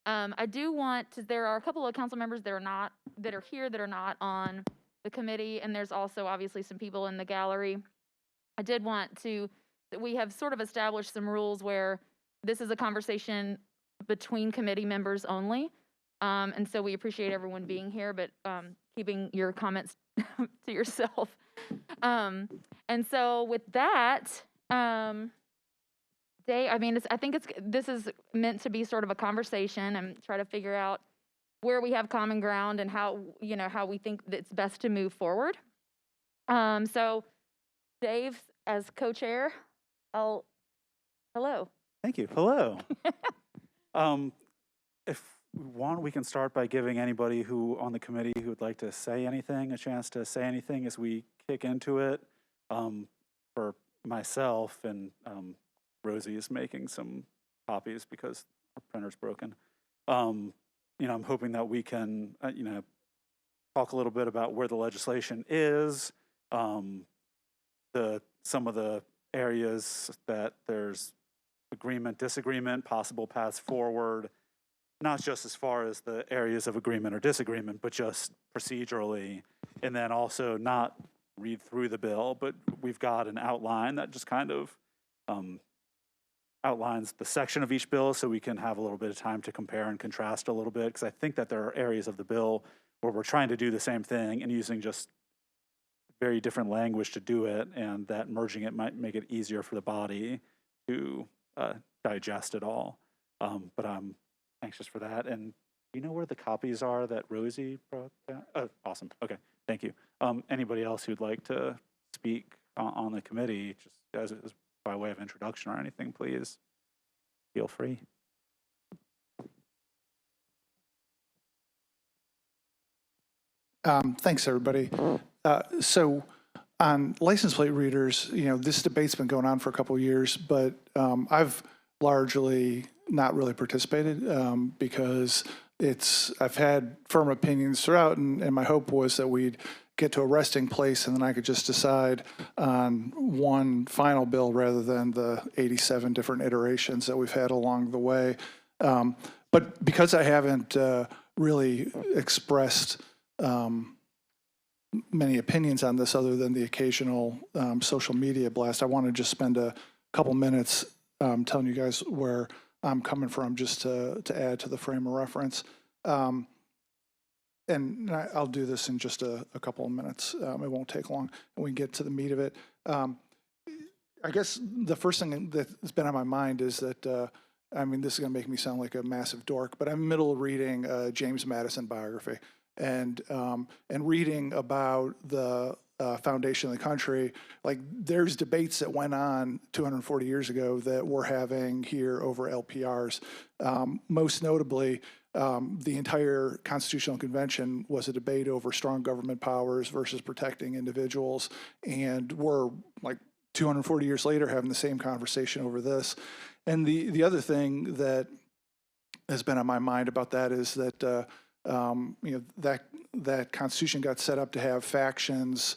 I do want to, there are a couple of council members that are here that are not on the committee, and there's also obviously some people in the gallery. I did want to, we have sort of established some rules where this is a conversation between committee members only. And so we appreciate everyone being here, but keeping your comments to yourself. And so with that, Dave, I mean, I think this is meant to be sort of a conversation and try to figure out where we have common ground and how we think that it's best to move forward. So Dave, as co-chair, hello. Thank you. Hello. If we want, we can start by giving anybody who on the committee who would like to say anything a chance to say anything as we kick into it. For myself, and Rosie is making some copies because our printer's broken. I'm hoping that we can, talk a little bit about where the legislation is, some of the areas that there's agreement, disagreement, possible paths forward, not just as far as the areas of agreement or disagreement, but just procedurally, and then also not read through the bill, but we've got an outline that just kind of outlines the section of each bill so we can have a little bit of time to compare and contrast a little bit, because I think that there are areas of the bill where we're trying to do the same thing and using just very different language to do it, and that merging it might make it easier for the body to digest it all. But I'm anxious for that. And do you know where the copies are that Rosie brought down? Oh, awesome. Okay, thank you. Anybody else who'd like to speak on the committee, just as by way of introduction or anything, please feel free. Thanks, everybody. So on license plate readers, this debate's been going on for a couple of years, but I've largely not really participated because I've had firm opinions throughout, and my hope was that we'd get to a resting place and then I could just decide on one final bill rather than the 87 different iterations that we've had along the way. But because I haven't really expressed many opinions on this other than the occasional social media blast, I want to just spend a couple minutes telling you guys where I'm coming from, just to add to the frame of reference. And I'll do this in just a couple of minutes. It won't take long, and we can get to the meat of it. I guess the first thing that's been on my mind is that, this is going to make me sound like a massive dork, but I'm in the middle of reading a James Madison biography, and reading about the foundation of the country. Like, there's debates that went on 240 years ago that we're having here over LPRs. Most notably, the entire Constitutional Convention was a debate over strong government powers versus protecting individuals, and we're like 240 years later having the same conversation over this. And the other thing that has been on my mind about that is that that Constitution got set up to have factions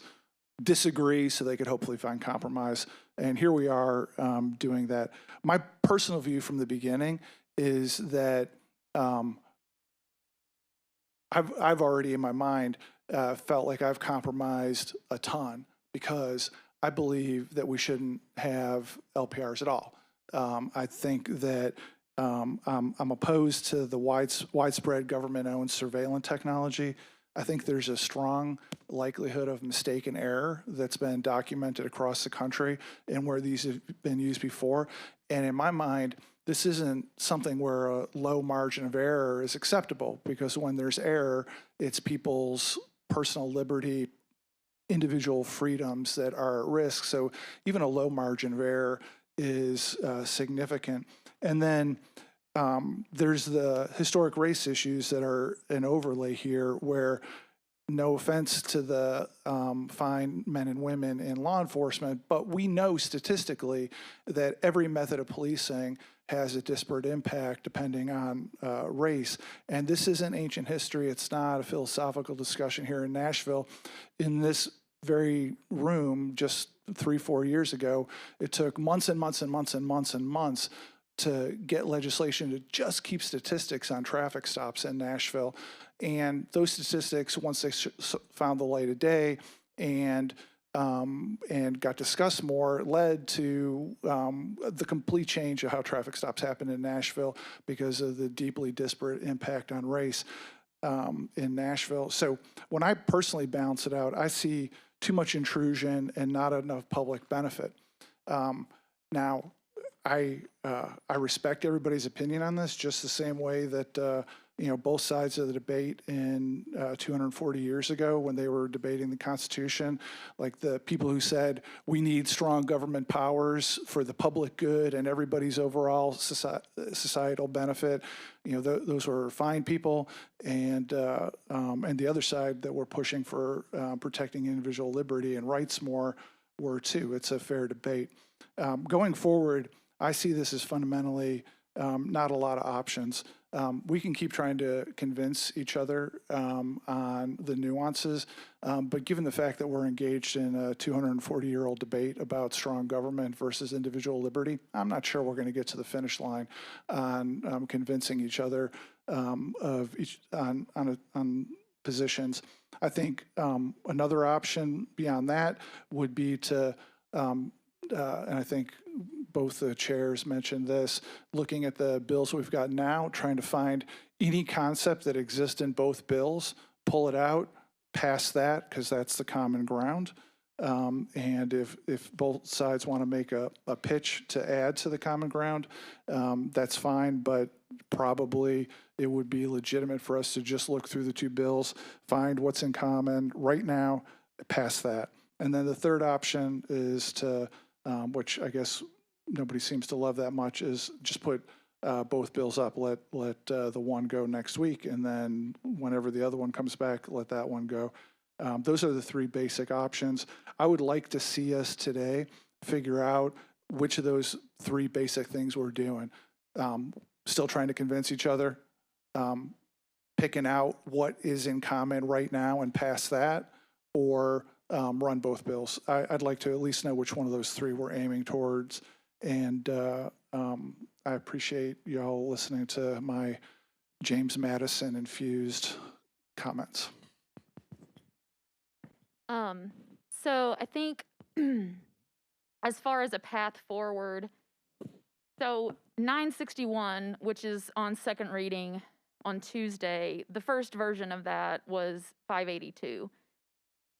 disagree so they could hopefully find compromise. And here we are doing that. My personal view from the beginning is that I've already in my mind felt like I've compromised a ton, because I believe that we shouldn't have LPRs at all. I think that I'm opposed to the widespread government-owned surveillance technology. I think there's a strong likelihood of mistaken error that's been documented across the country and where these have been used before. And in my mind, this isn't something where a low margin of error is acceptable, because when there's error, it's people's personal liberty, individual freedoms that are at risk. So even a low margin of error is significant. And then there's the historic race issues that are an overlay here, where, no offense to the fine men and women in law enforcement, but we know statistically that every method of policing has a disparate impact depending on race. And this isn't ancient history. It's not a philosophical discussion here in Nashville. In this very room just 3-4 years ago, it took months and months and months and months and months to get legislation to just keep statistics on traffic stops in Nashville. And those statistics, once they found the light of day and got discussed more, led to the complete change of how traffic stops happen in Nashville because of the deeply disparate impact on race in Nashville. So when I personally balance it out, I see too much intrusion and not enough public benefit. Now, I respect everybody's opinion on this, just the same way that both sides of the debate in 240 years ago when they were debating the Constitution, like the people who said we need strong government powers for the public good and everybody's overall societal benefit. Those were fine people, and the other side that were pushing for protecting individual liberty and rights more were too. It's a fair debate. Going forward, I see this as fundamentally not a lot of options. We can keep trying to convince each other on the nuances, but given the fact that we're engaged in a 240-year-old debate about strong government versus individual liberty, I'm not sure we're going to get to the finish line on convincing each other on positions. I think another option beyond that would be to, and I think both the chairs mentioned this, looking at the bills we've got now, trying to find any concept that exists in both bills, pull it out, pass that, because that's the common ground. And if both sides want to make a pitch to add to the common ground, that's fine, but probably it would be legitimate for us to just look through the two bills, find what's in common right now, pass that. And then the third option is to, which I guess nobody seems to love that much, is just put both bills up, let the one go next week, and then whenever the other one comes back, let that one go. Those are the three basic options. I would like to see us today figure out which of those three basic things we're doing. Still trying to convince each other, picking out what is in common right now and pass that, or run both bills. I'd like to at least know which one of those three we're aiming towards. And I appreciate y'all listening to my James Madison infused comments. So I think as far as a path forward, so 961, which is on second reading on Tuesday, the first version of that was 582.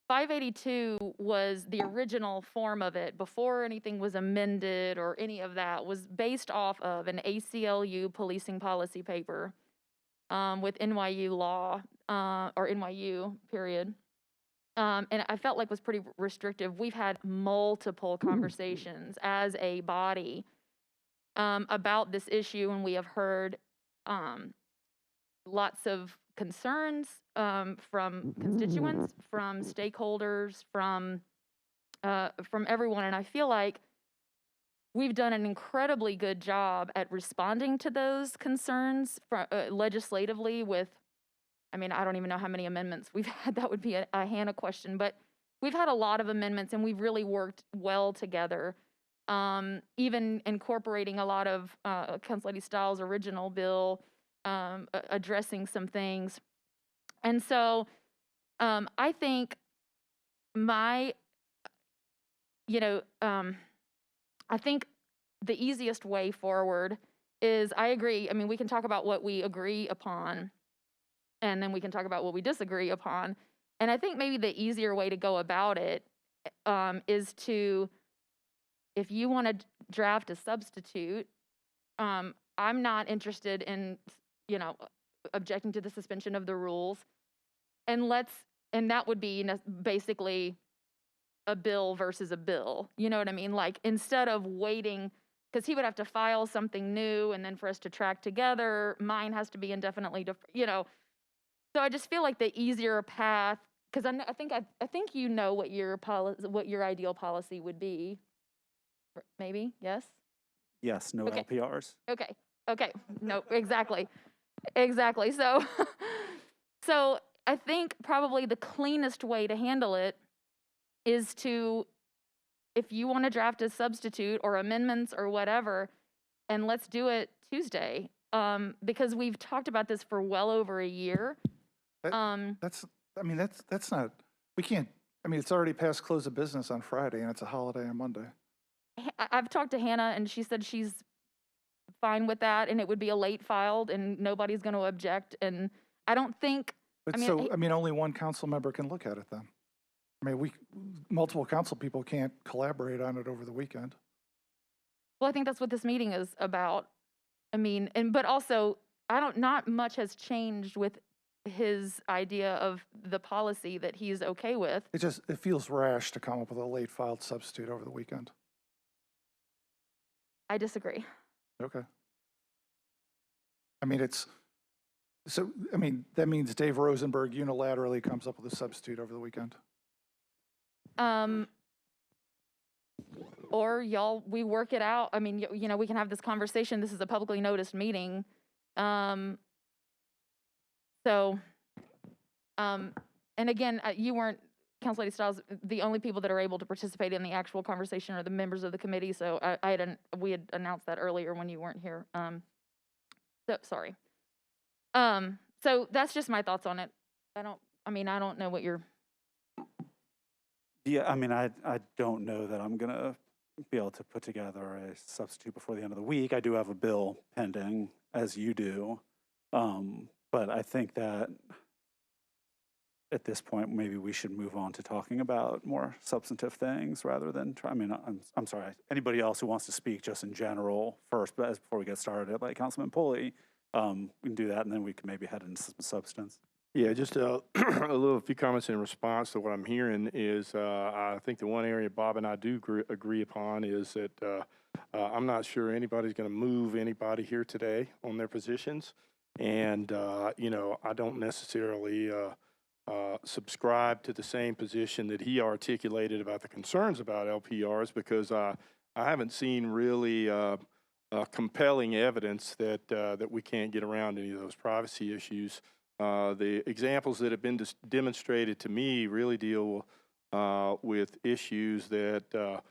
582 was the original form of it before anything was amended or any of that, was based off of an ACLU policing policy paper with NYU law or NYU period. And I felt like was pretty restrictive. We've had multiple conversations as a body about this issue, and we have heard lots of concerns from constituents, from stakeholders, from everyone, and I feel like we've done an incredibly good job at responding to those concerns legislatively with, I mean, I don't even know how many amendments we've had. That would be a Hannah question, but we've had a lot of amendments, and we've really worked well together, even incorporating a lot of Council Lady Stiles' original bill, addressing some things. And so I think I think the easiest way forward is, I agree, I mean, we can talk about what we agree upon, and then we can talk about what we disagree upon. And I think maybe the easier way to go about it is to, if you want to draft a substitute, I'm not interested in, objecting to the suspension of the rules. And that would be basically a bill versus a bill. You know what I mean? Like, instead of waiting, because he would have to file something new, and then for us to track together, mine has to be indefinitely, So I just feel like the easier path, because I think you know what your ideal policy would be. Maybe, yes? Yes, no Okay. LPRs. Okay. No, exactly. So I think probably the cleanest way to handle it is to, if you want to draft a substitute or amendments or whatever, and let's do it Tuesday. Because we've talked about this for well over a year. That's not, we can't, it's already past close of business on Friday and it's a holiday on Monday. I've talked to Hannah and she said she's fine with that and it would be a late filed and nobody's going to object. And I don't think, But only one council member can look at it then. Multiple council people can't collaborate on it over the weekend. well, I think that's what this meeting is about. But also, not much has changed with his idea of the policy that he's okay with. It feels rash to come up with a late filed substitute over the weekend. I disagree. Okay. That means Dave Rosenberg unilaterally comes up with a substitute over the weekend. Or we work it out. We can have this conversation. This is a publicly noticed meeting. And again, you weren't, Council Lady Stiles, the only people that are able to participate in the actual conversation are the members of the committee. So we had announced that earlier when you weren't here. Sorry. So that's just my thoughts on it. I don't know what you're. Yeah, I don't know that I'm going to be able to put together a substitute before the end of the week. I do have a bill pending, as you do. But I think that at this point, maybe we should move on to talking about more substantive things rather than I'm sorry, anybody else who wants to speak just in general first, but before we get started, like Councilman Pulley, we can do that and then we can maybe head into some substance. Yeah, just a few comments in response to what I'm hearing is I think the one area Bob and I do agree upon is that I'm not sure anybody's going to move anybody here today on their positions. And, I don't necessarily subscribe to the same position that he articulated about the concerns about LPRs because I haven't seen really compelling evidence that we can't get around any of those privacy issues. The examples that have been demonstrated to me really deal with issues that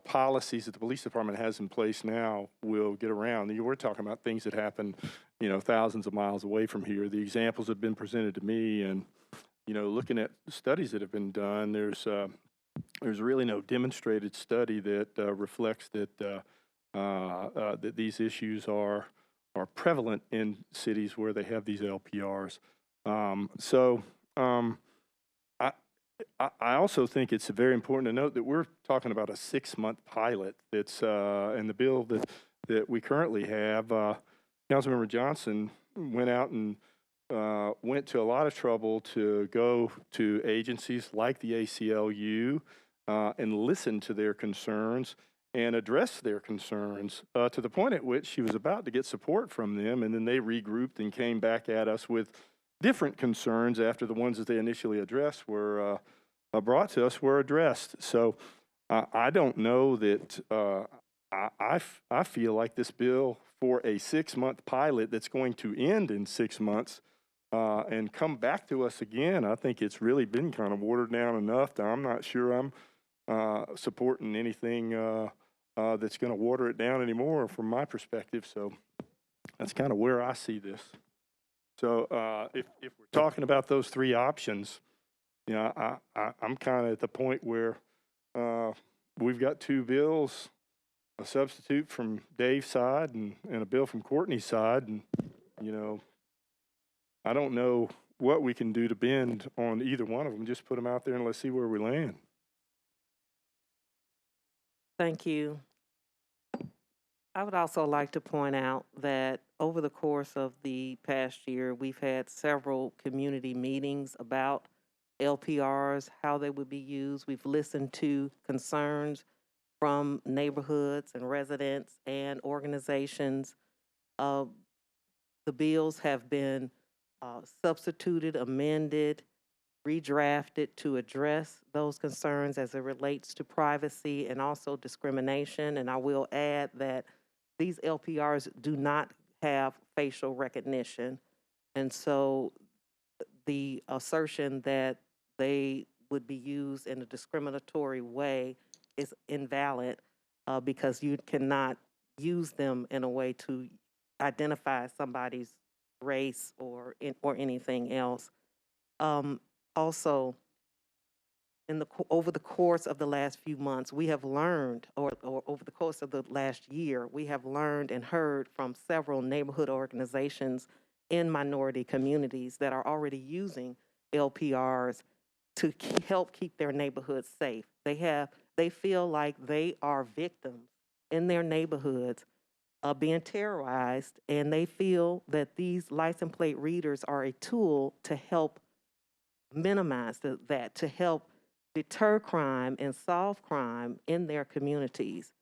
policies that the police department has in place now will get around. We're talking about things that happen, thousands of miles away from here. The examples have been presented to me, and looking at studies that have been done, there's really no demonstrated study that reflects that that these issues are prevalent in cities where they have these LPRs. I also think it's very important to note that we're talking about a 6-month pilot that's in the bill that we currently have. Councilmember Johnson went out and went to a lot of trouble to go to agencies like the ACLU and listen to their concerns and address their concerns to the point at which she was about to get support from them, and then they regrouped and came back at us with different concerns after the ones that they initially addressed were brought to us were addressed. So I don't know that I feel like this bill for a 6-month pilot that's going to end in 6 months and come back to us again, I think it's really been kind of watered down enough that I'm not sure I'm supporting anything that's going to water it down anymore from my perspective. So that's kind of where I see this. So if we're talking about those three options, I'm kind of at the point where we've got two bills, a substitute from Dave's side and a bill from Courtney's side. And, I don't know what we can do to bend on either one of them. Just put them out there and let's see where we land. Thank you. I would also like to point out that over the course of the past year, we've had several community meetings about LPRs, how they would be used. We've listened to concerns from neighborhoods and residents and organizations. The bills have been substituted, amended, redrafted to address those concerns as it relates to privacy and also discrimination. And I will add that these LPRs do not have facial recognition. And so the assertion that they would be used in a discriminatory way is invalid because you cannot use them in a way to identify somebody's race or anything else. Also, over the course of the last few months, we have learned, or over the course of the last year, we have learned and heard from several neighborhood organizations in minority communities that are already using LPRs to help keep their neighborhoods safe. They feel like they are victims in their neighborhoods being terrorized, and they feel that these license plate readers are a tool to help minimize that, to help deter crime and solve crime in their communities.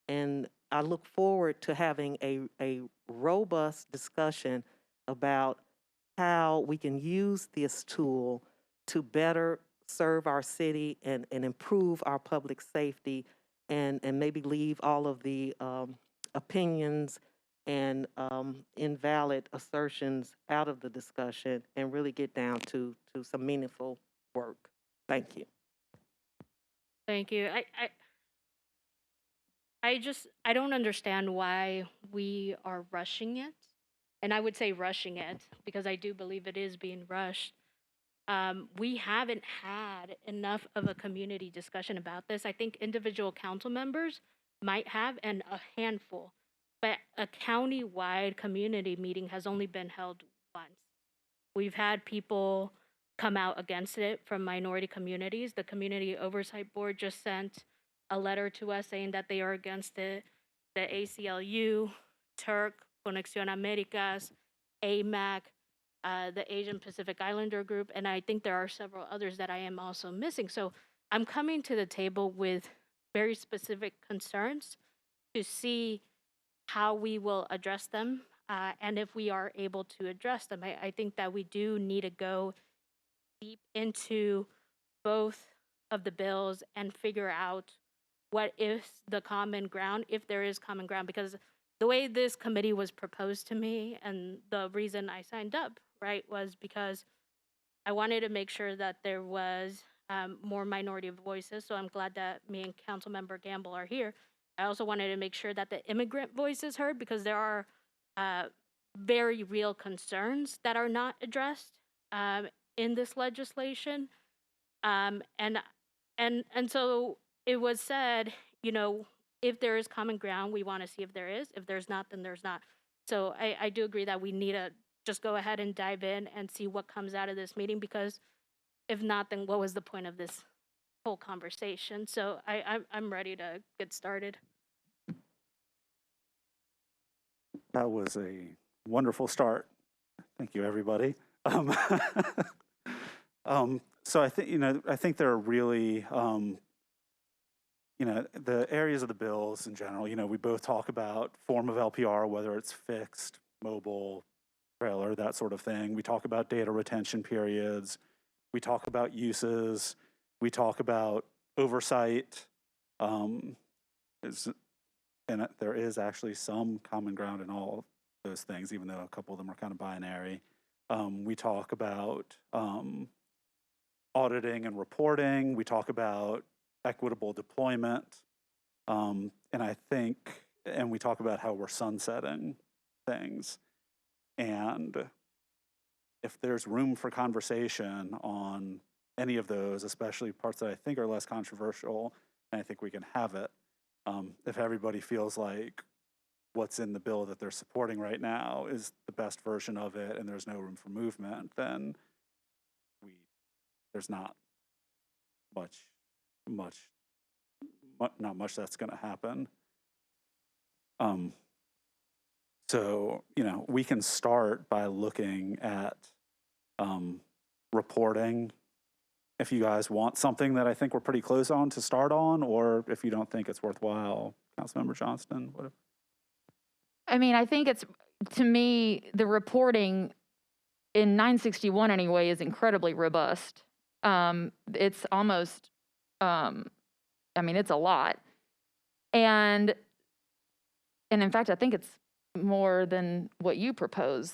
And I look forward to having a robust discussion about how we can use this tool to better serve our city and improve our public safety, and maybe leave all of the opinions and invalid assertions out of the discussion and really get down to some meaningful work. Thank you. Thank you. I don't understand why we are rushing it. And I would say rushing it because I do believe it is being rushed. We haven't had enough of a community discussion about this. I think individual council members might have, and a handful, but a county-wide community meeting has only been held once. We've had people come out against it from minority communities. The Community Oversight Board just sent a letter to us saying that they are against it. The ACLU, Turk, Conexión Americas, AMAC, the Asian Pacific Islander Group, and I think there are several others that I am also missing. So I'm coming to the table with very specific concerns to see how we will address them, and if we are able to address them. I think that we do need to go deep into both of the bills and figure out what is the common ground, if there is common ground, because the way this committee was proposed to me and the reason I signed up, right, was because I wanted to make sure that there was more minority voices. So I'm glad that me and Councilmember Gamble are here. I also wanted to make sure that the immigrant voice is heard, because there are very real concerns that are not addressed in this legislation. And so it was said, you know, if there is common ground, we want to see if there is. If there's not, then there's not. So I do agree that we need to just go ahead and dive in and see what comes out of this meeting, because if not, then what was the point of this whole conversation? So I'm ready to get started. That was a wonderful start. Thank you, everybody. So I think there are really, the areas of the bills in general, we both talk about form of LPR, whether it's fixed, mobile, trailer, that sort of thing. We talk about data retention periods. We talk about uses. We talk about oversight. And there is actually some common ground in all those things, even though a couple of them are kind of binary. We talk about auditing and reporting. We talk about equitable deployment. And we talk about how we're sunsetting things. And if there's room for conversation on any of those, especially parts that I think are less controversial, and I think we can have it. If everybody feels like what's in the bill that they're supporting right now is the best version of it and there's no room for movement, then there's not much that's going to happen. So, we can start by looking at reporting. If you guys want something that I think we're pretty close on to start on, or if you don't think it's worthwhile, Councilmember Johnston, whatever. I mean, I think to me, the reporting in 961 anyway is incredibly robust. It's almost, it's a lot. And in fact, I think it's more than what you propose,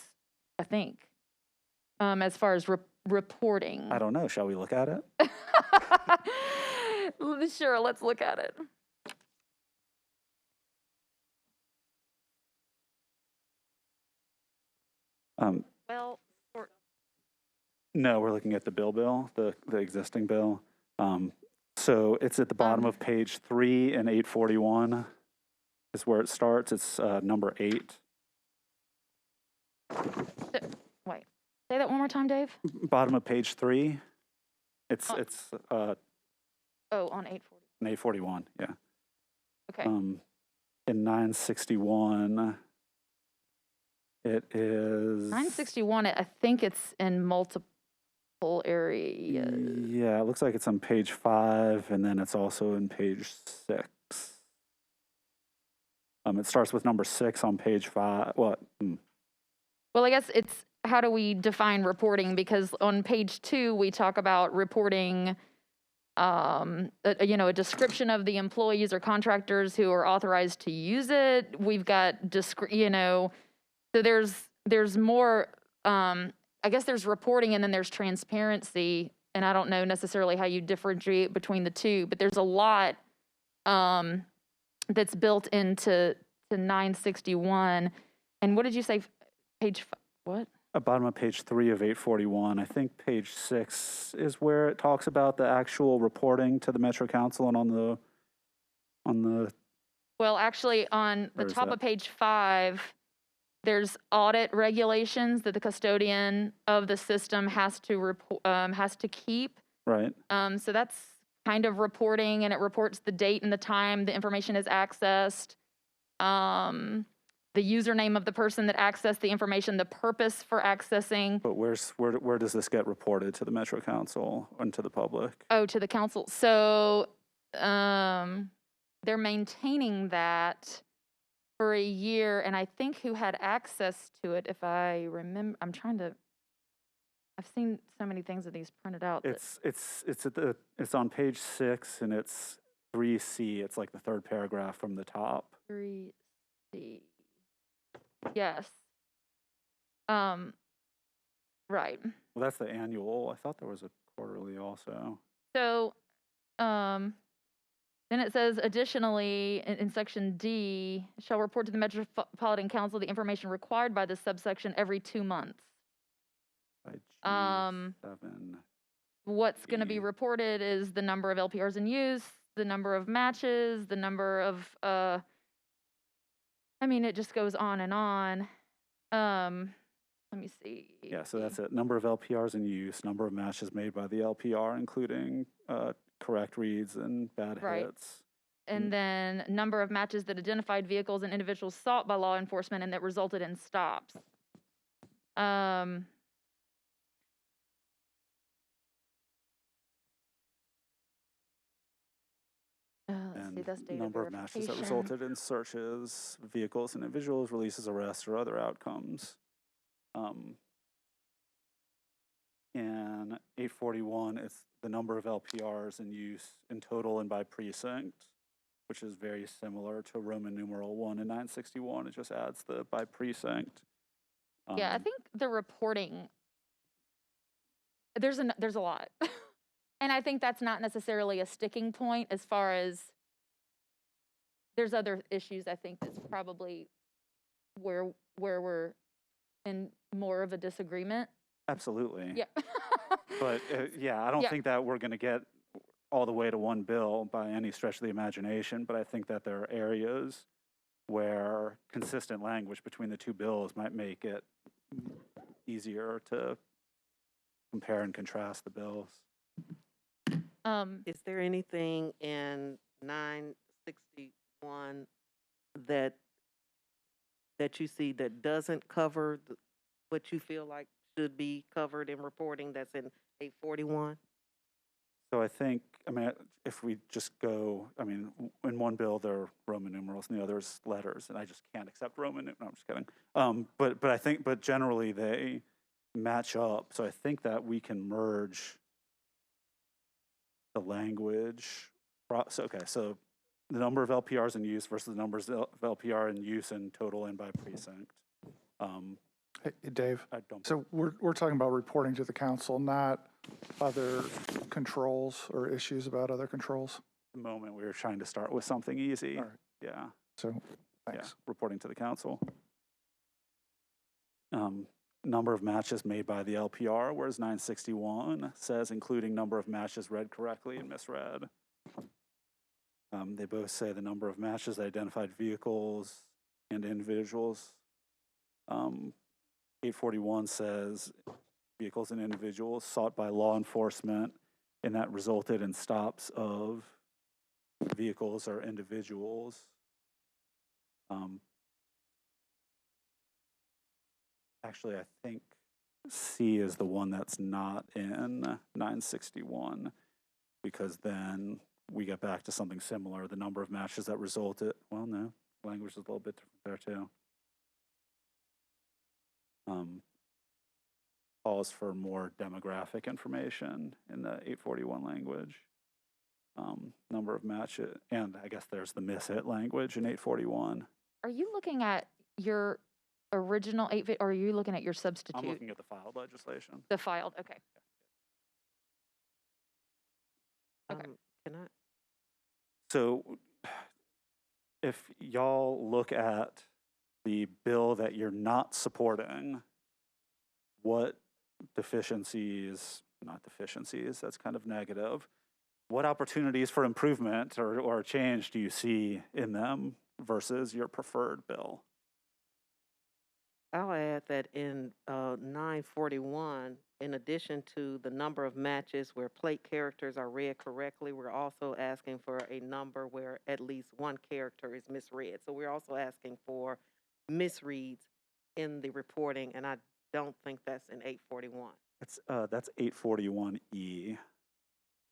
I think, as far as reporting. I don't know. Shall we look at it? Sure, let's look at it. Well, or, No, we're looking at the bill, the existing bill. So it's at the bottom of page 3 and 841 is where it starts. It's number 8. wait, say that one more time, Dave. Bottom of page 3. It's Oh. it's Oh, on 840. 841. Yeah. Okay. In 961, it is 961, I think it's in multiple areas. Yeah, it looks like it's on page 5, and then it's also in page 6. It starts with number 6 on page 5. What? Well, I guess it's how do we define reporting? Because on page 2, we talk about reporting, a description of the employees or contractors who are authorized to use it. We've got, so there's more, I guess there's reporting and then there's transparency. And I don't know necessarily how you differentiate between the two, but there's a lot that's built into 961. And what did you say? What? Bottom of page 3 of 841. I think page 6 is where it talks about the actual reporting to the Metro Council, and on the Well, actually, on the Where is top that? of page 5, there's audit regulations that the custodian of the system has to keep. right. So that's kind of reporting, and it reports the date and the time the information is accessed, the username of the person that accessed the information, the purpose for accessing. But where does this get reported to the Metro Council and to the public? Oh, to the council. So they're maintaining that for a year, and I think who had access to it, if I remember, I've seen so many things of these printed out. It's on page 6, and it's 3C. It's like the third paragraph from the top. 3C. Yes. Right. Well, that's the annual. I thought there was a quarterly also. So, then it says, additionally, in section D, shall report to the Metropolitan Council the information required by this subsection every 2 months. By Um, G7. What's going to be reported is the number of LPRs in use, the number of matches, the number of, it just goes on and on. Let me see. Yeah, so that's it. Number of LPRs in use, number of matches made by the LPR, including correct reads and bad Right. hits. And then number of matches that identified vehicles and individuals sought by law enforcement and that resulted in stops. Let's see, that's data Number of matches that verification. resulted in searches, vehicles and individuals, releases, arrests, or other outcomes. In 841, it's the number of LPRs in use in total and by precinct, which is very similar to Roman numeral 1 in 961. It just adds the by precinct. Yeah, I think the reporting, there's a lot. And I think that's not necessarily a sticking point as far as there's other issues. I think that's probably where we're in more of a disagreement. Absolutely. Yeah. But I don't Yeah. think that we're going to get all the way to one bill by any stretch of the imagination, but I think that there are areas where consistent language between the two bills might make it easier to compare and contrast the bills. Is there anything in 961 that you see that doesn't cover what you feel like should be covered in reporting that's in 841? So I think, if we just go, in one bill there are Roman numerals and the other's letters, and I just can't accept Roman numerals. No, I'm just kidding. But generally they match up. So I think that we can merge the language. So the number of LPRs in use versus the numbers of LPR in use in total and by precinct. Hey, Dave, I don't. so we're talking about reporting to the council, not other controls or issues about other controls? At the moment, we were trying to start with something easy. All right. Yeah. So, thanks. Yeah, reporting to the council. number of matches made by the LPR, whereas 961 says including number of matches read correctly and misread. They both say the number of matches that identified vehicles and individuals. 841 says vehicles and individuals sought by law enforcement and that resulted in stops of vehicles or individuals. Actually, I think C is the one that's not in 961, because then we get back to something similar. The number of matches that resulted, well, no, language is a little bit different there too. Calls for more demographic information in the 841 language. Number of matches, and I guess there's the miss-hit language in 841. Are you looking at your original or are you looking at your substitute? I'm looking at the filed legislation. The filed, okay. Okay. Can I? So if y'all look at the bill that you're not supporting, what deficiencies, not deficiencies, that's kind of negative, what opportunities for improvement or change do you see in them versus your preferred bill? I'll add that in 941, in addition to the number of matches where plate characters are read correctly, we're also asking for a number where at least one character is misread. So we're also asking for misreads in the reporting, and I don't think that's in 841. That's 841E.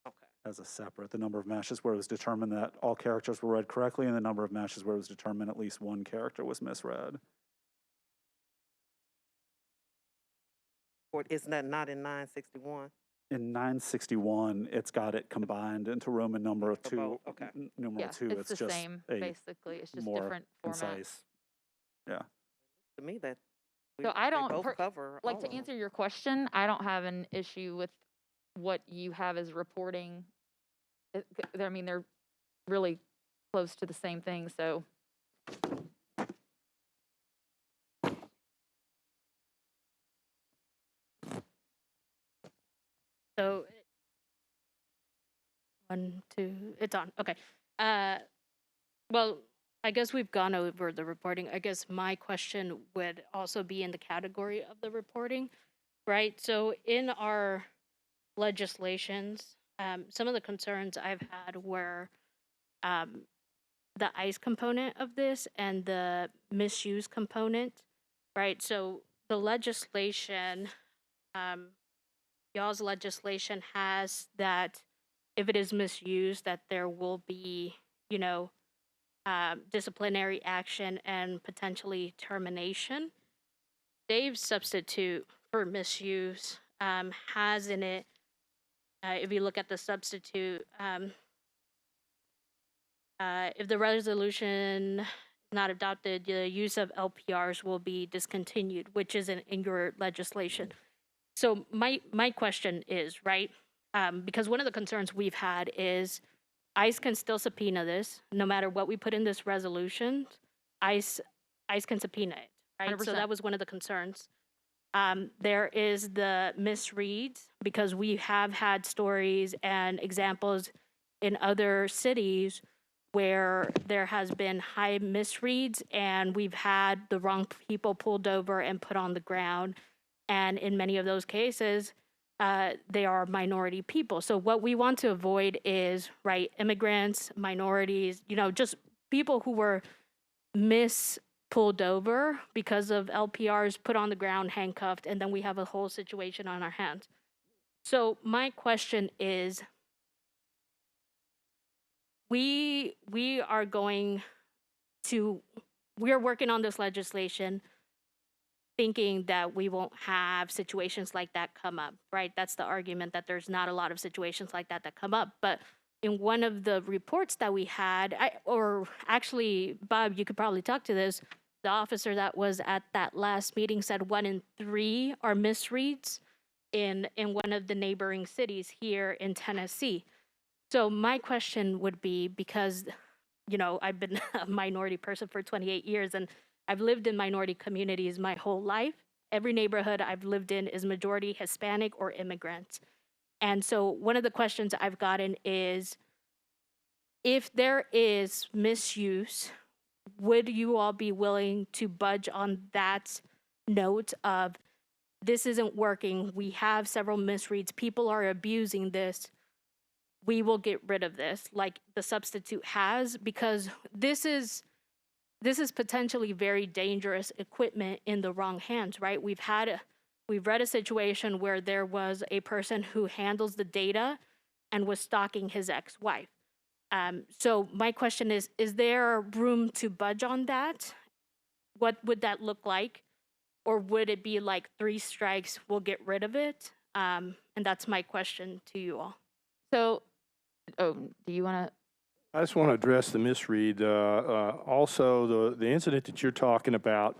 Okay. As a separate, the number of matches where it was determined that all characters were read correctly, and the number of matches where it was determined at least one character was misread. Or isn't that not in 961? In 961, it's got it combined into Roman numeral For 2. both, okay. Numeral Yeah, 2, it's the just same, a basically. It's just more different format. concise. Yeah. To me, that So I they don't both cover like all to of them. answer your question. I don't have an issue with what you have as reporting. I mean, they're really close to the same thing. So So, 1, 2, it's on. Okay. Well, I guess we've gone over the reporting. I guess my question would also be in the category of the reporting, right? So in our legislations, some of the concerns I've had were the ICE component of this and the misuse component, right? So the legislation, y'all's legislation has that if it is misused, that there will be, disciplinary action and potentially termination. Dave's substitute for misuse has in it, if you look at the substitute, if the resolution is not adopted, the use of LPRs will be discontinued, which isn't in your legislation. So my question is, right, because one of the concerns we've had is ICE can still subpoena this, no matter what we put in this resolution, ICE can subpoena it, right? 100%. So that was one of the concerns. There is the misreads, because we have had stories and examples in other cities where there has been high misreads and we've had the wrong people pulled over and put on the ground. And in many of those cases, they are minority people. So what we want to avoid is, right, immigrants, minorities, just people who were pulled over because of LPRs, put on the ground, handcuffed, and then we have a whole situation on our hands. So my question is, we're working on this legislation thinking that we won't have situations like that come up, right? That's the argument, that there's not a lot of situations like that come up. But in one of the reports that we had, or actually, Bob, you could probably talk to this, the officer that was at that last meeting said 1 in 3 are misreads in one of the neighboring cities here in Tennessee. So my question would be, because, I've been a minority person for 28 years and I've lived in minority communities my whole life, every neighborhood I've lived in is majority Hispanic or immigrant. And so one of the questions I've gotten is, if there is misuse, would you all be willing to budge on that note of, this isn't working, we have several misreads, people are abusing this, we will get rid of this, like the substitute has, because this is potentially very dangerous equipment in the wrong hands, right? We've read a situation where there was a person who handles the data and was stalking his ex-wife. So my question is there room to budge on that? What would that look like? Or would it be like 3 strikes, we'll get rid of it? And that's my question to you all. So, do you want to? I just want to address the misread. Also, the incident that you're talking about,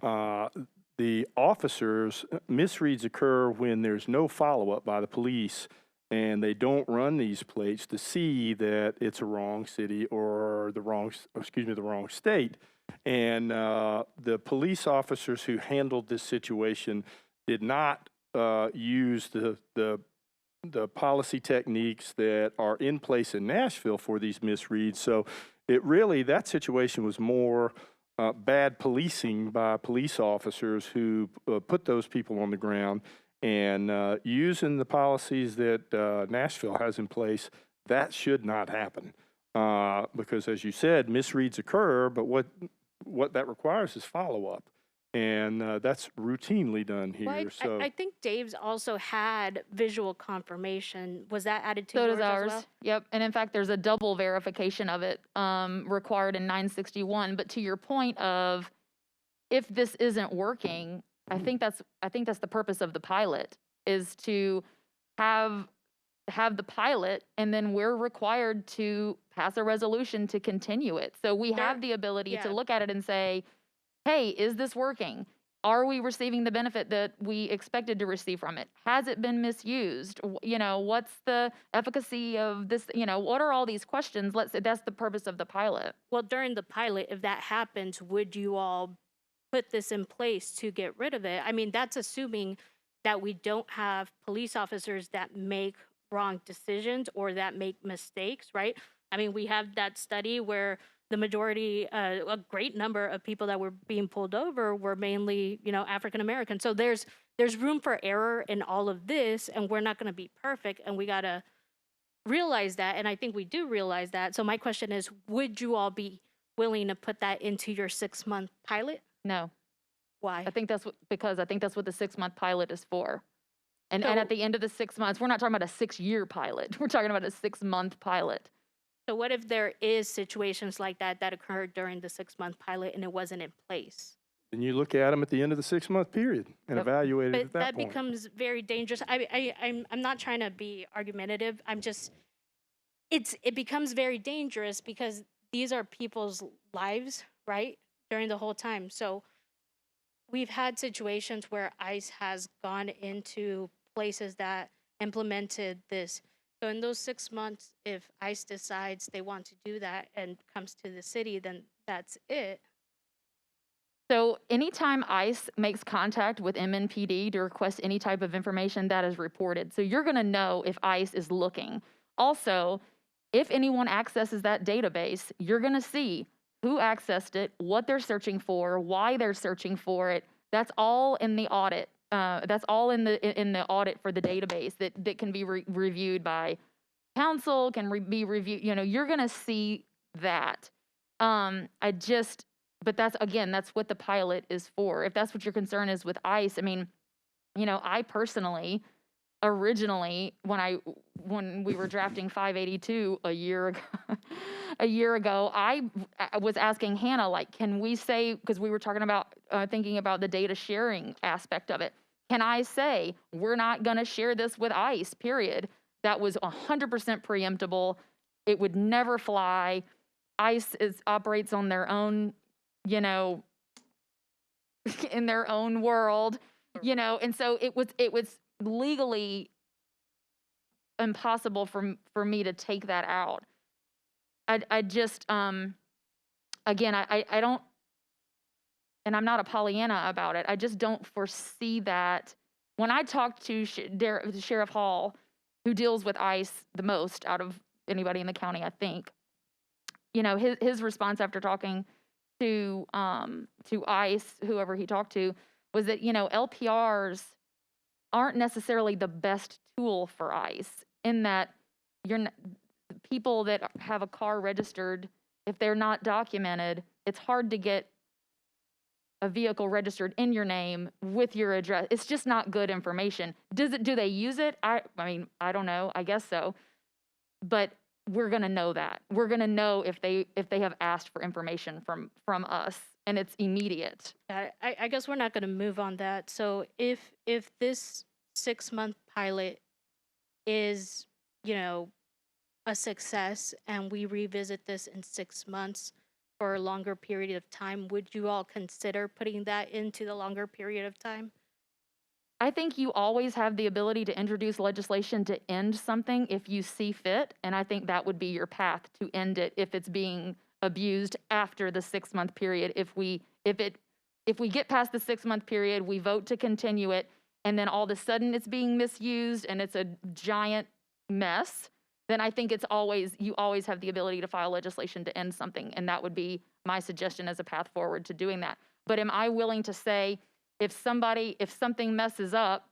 the officers, misreads occur when there's no follow-up by the police and they don't run these plates to see that it's a wrong city or the wrong state. And the police officers who handled this situation did not use the policy techniques that are in place in Nashville for these misreads. So that situation was more bad policing by police officers who put those people on the ground, and using the policies that Nashville has in place. That should not happen because, as you said, misreads occur, but what that requires is follow-up. And that's routinely done here. Well, I think Dave's also had visual confirmation. Was that added to So yours does ours. as well? Yep. And in fact, there's a double verification of it required in 961. But to your point of, if this isn't working, I think that's the purpose of the pilot, is to have the pilot, and then we're required to pass a resolution to continue it. So we have the ability to look at it and say, hey, is this working? Are we receiving the benefit that we expected to receive from it? Has it been misused? What's the efficacy of this? What are all these questions? That's the purpose of the pilot. Well, during the pilot, if that happens, would you all put this in place to get rid of it? I mean, that's assuming that we don't have police officers that make wrong decisions or that make mistakes, right? I mean, we have that study where the majority, a great number of people that were being pulled over were mainly, African American. So there's room for error in all of this, and we're not going to be perfect, and we got to realize that, and I think we do realize that. So my question is, would you all be willing to put that into your 6-month pilot? No. Why? Because I think that's what the 6-month pilot is for. And at the end of the 6 months, we're not talking about a 6-year pilot. We're talking about a 6-month pilot. So what if there is situations like that occurred during the 6-month pilot and it wasn't in place? And you look at them at the end of the 6-month period and evaluate it at that point. That becomes very dangerous. I'm not trying to be argumentative. It becomes very dangerous because these are people's lives, right? During the whole time. So we've had situations where ICE has gone into places that implemented this. So in those 6 months, if ICE decides they want to do that and comes to the city, then that's it. So anytime ICE makes contact with MNPD to request any type of information, that is reported. So you're going to know if ICE is looking. Also, if anyone accesses that database, you're going to see who accessed it, what they're searching for, why they're searching for it. That's all in the audit. That's all in the audit for the database that can be reviewed by counsel, be reviewed. You're going to see that. But that's what the pilot is for. If that's what your concern is with ICE, I mean, I personally, originally, when we were drafting 582 a year ago, I was asking Hannah, like, can we say, because we were talking about thinking about the data sharing aspect of it. Can I say we're not going to share this with ICE? Period. That was 100% preemptible. It would never fly. ICE operates on their own, in their own world, and so it was legally impossible for me to take that out. I just again, I don't, and I'm not a Pollyanna about it, I just don't foresee that. When I talked to Sheriff Hall, who deals with ICE the most out of anybody in the county, I think, you know, his response after talking to ICE, whoever he talked to, was that, you know, LPRs aren't necessarily the best tool for ICE, in that people that have a car registered, if they're not documented, it's hard to get a vehicle registered in your name with your address. It's just not good information. Do they use it? I mean, I don't know. I guess so. But we're gonna know that. We're gonna know if they have asked for information from us, and it's immediate. I guess we're not going to move on that. So if this 6-month pilot is, you know, a success, and we revisit this in 6 months for a longer period of time, would you all consider putting that into the longer period of time? I think you always have the ability to introduce legislation to end something if you see fit, and I think that would be your path to end it if it's being abused after the 6-month period. If we get past the 6-month period, we vote to continue it, and then all of a sudden it's being misused and it's a giant mess, then I think you always have the ability to file legislation to end something, and that would be my suggestion as a path forward to doing that. But am I willing to say, if something messes up,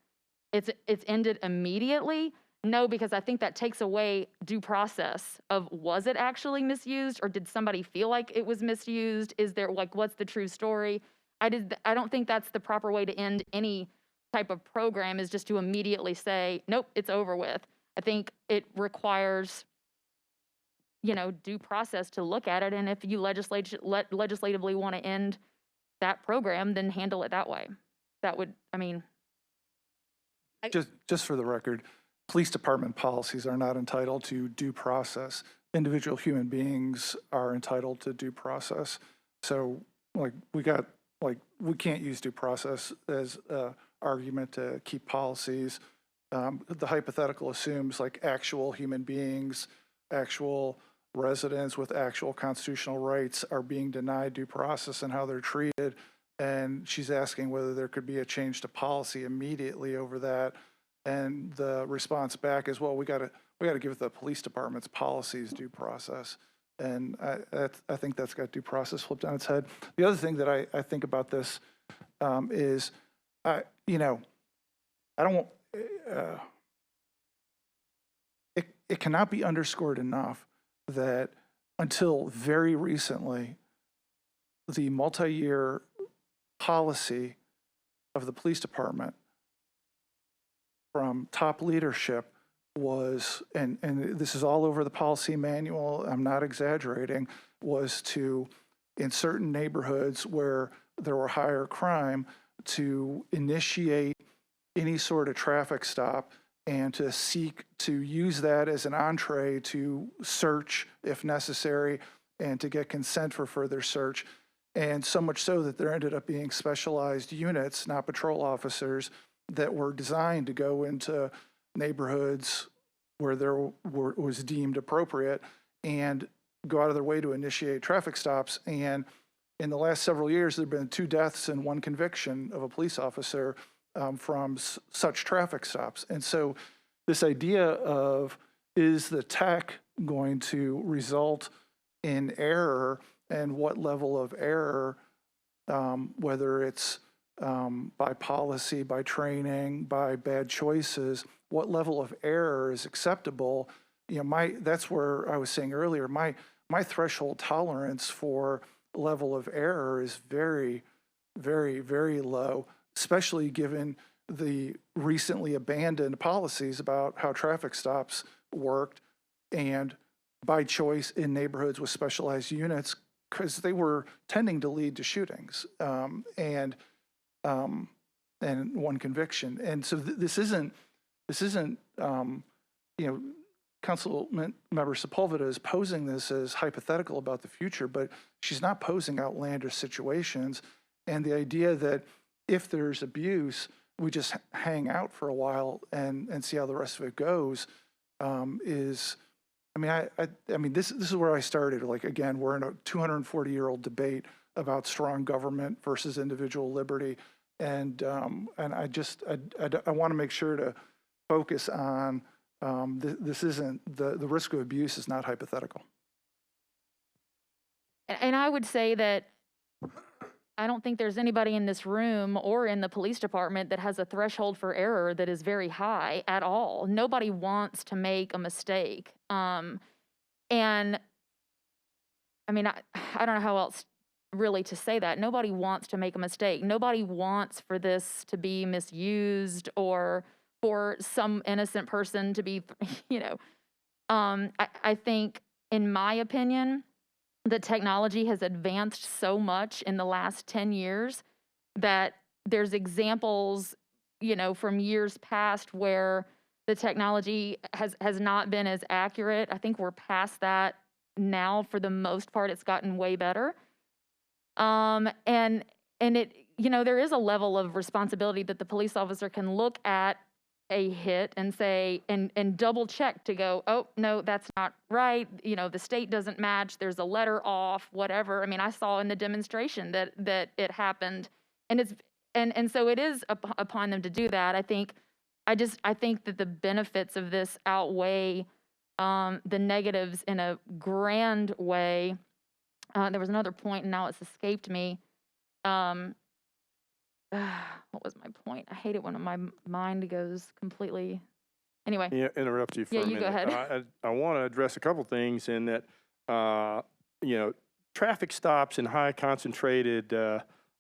it's ended immediately? No, because I think that takes away due process of, was it actually misused, or did somebody feel like it was misused? Is there, like, what's the true story? I don't think that's the proper way to end any type of program, is just to immediately say, nope, it's over with. I think it requires, you know, due process to look at it, and if you legislatively want to end that program, then handle it that way. That would, I mean. Just for the record, police department policies are not entitled to due process. Individual human beings are entitled to due process. So we can't use due process as an argument to keep policies. The hypothetical assumes like actual human beings, actual residents with actual constitutional rights are being denied due process and how they're treated. And she's asking whether there could be a change to policy immediately over that. And the response back is, well, we got to give the police department's policies due process. And I think that's got due process flipped on its head. The other thing that I think about this is, it cannot be underscored enough that until very recently, the multi-year policy of the police department from top leadership was, and this is all over the policy manual, I'm not exaggerating, was to, in certain neighborhoods where there were higher crime, to initiate any sort of traffic stop and to seek to use that as an entree to search if necessary and to get consent for further search. And so much so that there ended up being specialized units, not patrol officers, that were designed to go into neighborhoods where there was deemed appropriate and go out of their way to initiate traffic stops. And in the last several years, there have been 2 deaths and 1 conviction of a police officer from such traffic stops. And so this idea of, is the tech going to result in error, and what level of error, whether it's by policy, by training, by bad choices, what level of error is acceptable? You know, that's where I was saying earlier, my threshold tolerance for level of error is very, very, very low, especially given the recently abandoned policies about how traffic stops worked, and by choice in neighborhoods with specialized units, because they were tending to lead to shootings and 1 conviction. And so this isn't Council Member Sepulveda is posing this as hypothetical about the future, but she's not posing outlandish situations. And the idea that if there's abuse, we just hang out for a while and see how the rest of it goes is, I mean, this is where I started. Like, again, we're in a 240-year-old debate about strong government versus individual liberty. And I want to make sure to focus on this isn't, the risk of abuse is not hypothetical. And I would say that I don't think there's anybody in this room or in the police department that has a threshold for error that is very high at all. Nobody wants to make a mistake. And I mean, I don't know how else really to say that. Nobody wants to make a mistake. Nobody wants for this to be misused or for some innocent person to be, you know. I think, in my opinion, the technology has advanced so much in the last 10 years that there's examples, you know, from years past where the technology has not been as accurate. I think we're past that now. For the most part, it's gotten way better. And it, you know, there is a level of responsibility that the police officer can look at a hit and say, and double check to go, oh, no, that's not right. You know, the state doesn't match. There's a letter off, whatever. I mean, I saw in the demonstration that it happened, and so it is upon them to do that. I think that the benefits of this outweigh the negatives in a grand way. There was another point, and now it's escaped me. What was my point? I hate it when my mind goes completely. Anyway. Yeah, interrupt you for a minute. You go ahead. I want to address a couple things in that, you know, traffic stops in high concentrated,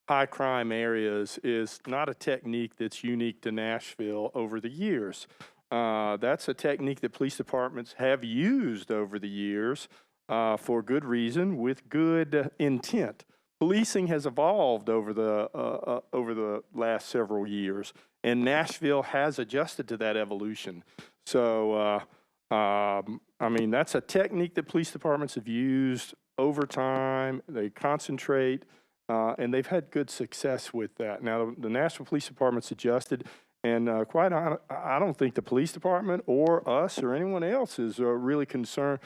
high crime areas is not a technique that's unique to Nashville over the years. That's a technique that police departments have used over the years for good reason, with good intent. Policing has evolved over the last several years, and Nashville has adjusted to that evolution. So, I mean, that's a technique that police departments have used over time. They concentrate, and they've had good success with that. Now, the Nashville Police Department's adjusted, and quite honestly, I don't think the police department or us or anyone else is really concerned,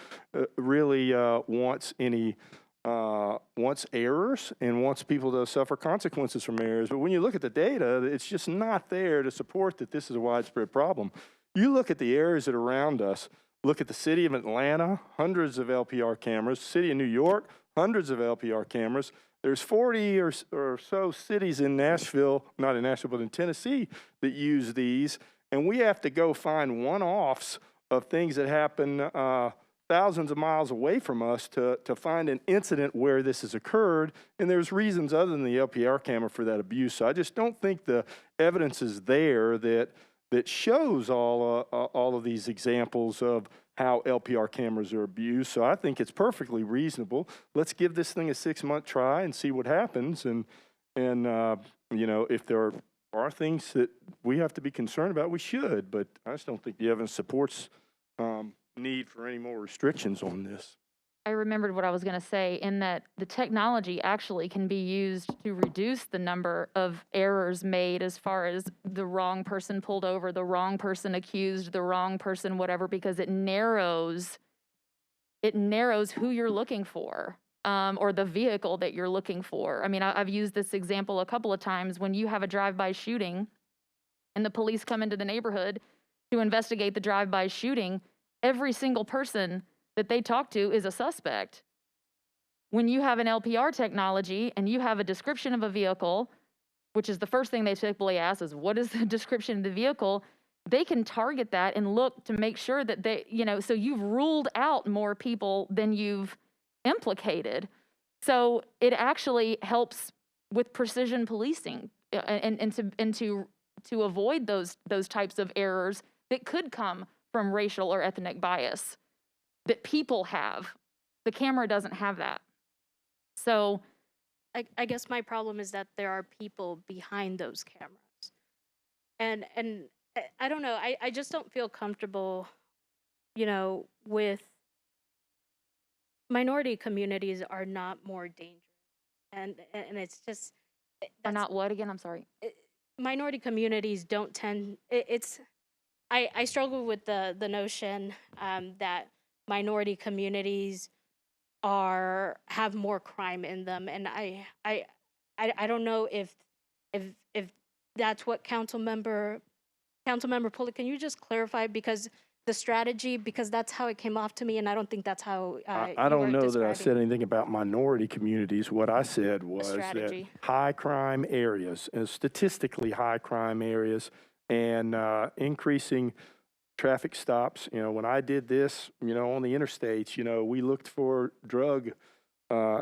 wants errors and wants people to suffer consequences from errors. But when you look at the data, it's just not there to support that this is a widespread problem. You look at the areas that are around us, look at the city of Atlanta, hundreds of LPR cameras, city of New York, hundreds of LPR cameras. There's 40 or so cities in Nashville, not in Nashville, but in Tennessee, that use these. And we have to go find one-offs of things that happen thousands of miles away from us to find an incident where this has occurred. And there's reasons other than the LPR camera for that abuse. So I just don't think the evidence is there that shows all of these examples of how LPR cameras are abused. So I think it's perfectly reasonable. Let's give this thing a 6-month try and see what happens. And you know, if there are things that we have to be concerned about, we should. But I just don't think the evidence supports need for any more restrictions on this. I remembered what I was going to say, in that the technology actually can be used to reduce the number of errors made as far as the wrong person pulled over, the wrong person accused, the wrong person whatever, because it narrows who you're looking for, or the vehicle that you're looking for. I mean, I've used this example a couple of times. When you have a drive-by shooting and the police come into the neighborhood to investigate the drive-by shooting, every single person that they talk to is a suspect. When you have an LPR technology and you have a description of a vehicle, which is the first thing they typically ask is, what is the description of the vehicle? They can target that and look to make sure that they, you know, so you've ruled out more people than you've implicated. So it actually helps with precision policing and to avoid those types of errors that could come from racial or ethnic bias that people have. The camera doesn't have that. So I guess my problem is that there are people behind those cameras. And I don't know, I just don't feel comfortable, you know, with minority communities are not more dangerous. And it's just... Are not what again? I'm sorry. Minority communities don't tend... I struggle with the notion that minority communities have more crime in them, and I don't know if that's what Councilmember Pulley, can you just clarify, because the strategy, because that's how it came off to me, and I don't think that's how I you don't were know that I describing said anything about minority communities. What I said the was that strategy. high crime areas, statistically high crime areas, and increasing traffic stops. You know, when I did this, you know, on the interstates, you know, we looked for drug.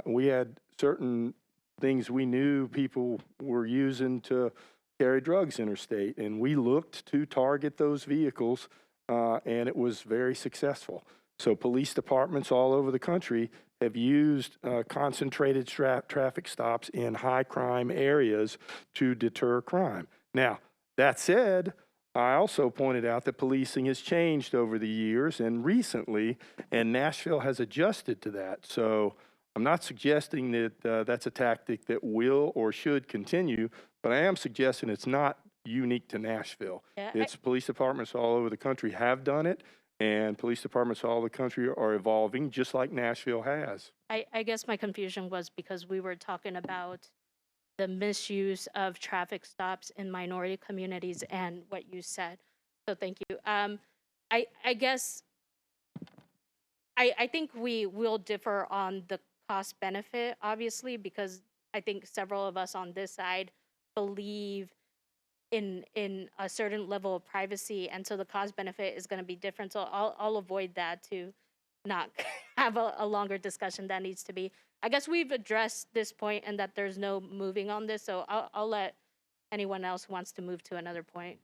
We had certain things we knew people were using to carry drugs interstate, and we looked to target those vehicles, and it was very successful. So police departments all over the country have used concentrated traffic stops in high crime areas to deter crime. Now, that said, I also pointed out that policing has changed over the years and recently, and Nashville has adjusted to that. So I'm not suggesting that that's a tactic that will or should continue, but I am suggesting it's not unique to Nashville. Yeah, It's police departments all over the country have done it, and police departments all over the country are evolving just like Nashville has. I guess my confusion was because we were talking about the misuse of traffic stops in minority communities and what you said. So thank you. I guess I think we will differ on the cost benefit, obviously, because I think several of us on this side believe in a certain level of privacy, and so the cost benefit is going to be different. So I'll avoid that to not have a longer discussion that needs to be. I guess we've addressed this point and that there's no moving on this, so I'll let anyone else who wants to move to another point.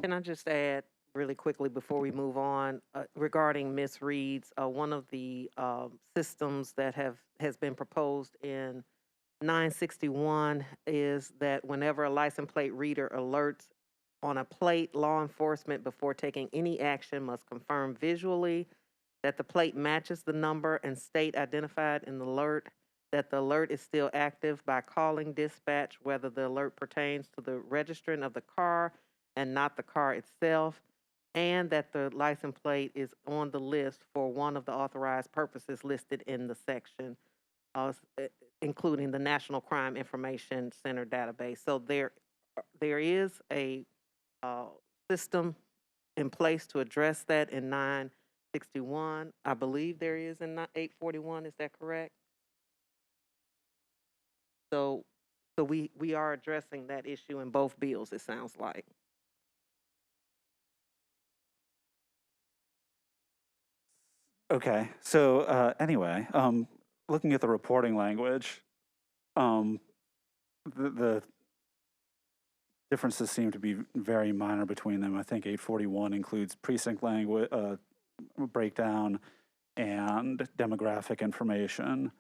Can I just add really quickly before we move on regarding misreads? One of the systems that has been proposed in 961 is that whenever a license plate reader alerts on a plate, law enforcement, before taking any action, must confirm visually that the plate matches the number and state identified in the alert, that the alert is still active by calling dispatch, whether the alert pertains to the registrant of the car and not the car itself, and that the license plate is on the list for one of the authorized purposes listed in the section, including the National Crime Information Center database. So there is a system in place to address that in 961. I believe there is in 841. Is that correct? So we are addressing that issue in both bills, it sounds like. Okay, so anyway, looking at the reporting language, the differences seem to be very minor between them. I think 841 includes precinct language breakdown and demographic information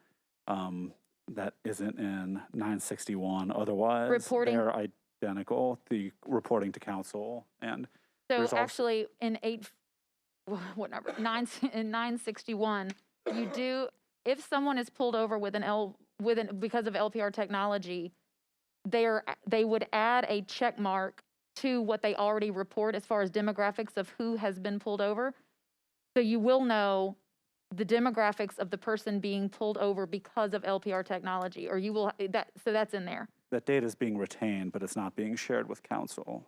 that isn't in 961. Otherwise, Reporting. they're identical. The reporting to council and So there's also- actually in what number? In 961, you do, if someone is pulled over with because of LPR technology, they would add a check mark to what they already report as far as demographics of who has been pulled over. So you will know the demographics of the person being pulled over because of LPR technology, or you will, so that's in there. that data is being retained, but it's not being shared with council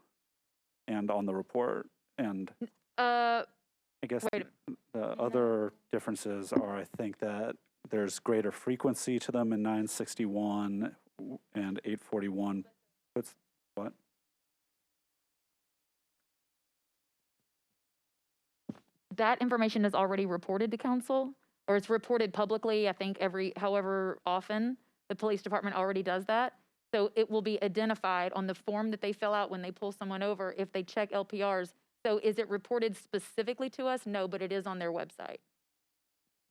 and on the report. And I guess Wait the other differences are, I think, that there's greater frequency to them in 961 and 841. What's what? That information is already reported to council, or it's reported publicly, I think however often. The police department already does that. So it will be identified on the form that they fill out when they pull someone over if they check LPRs. So is it reported specifically to us? No, but it is on their website.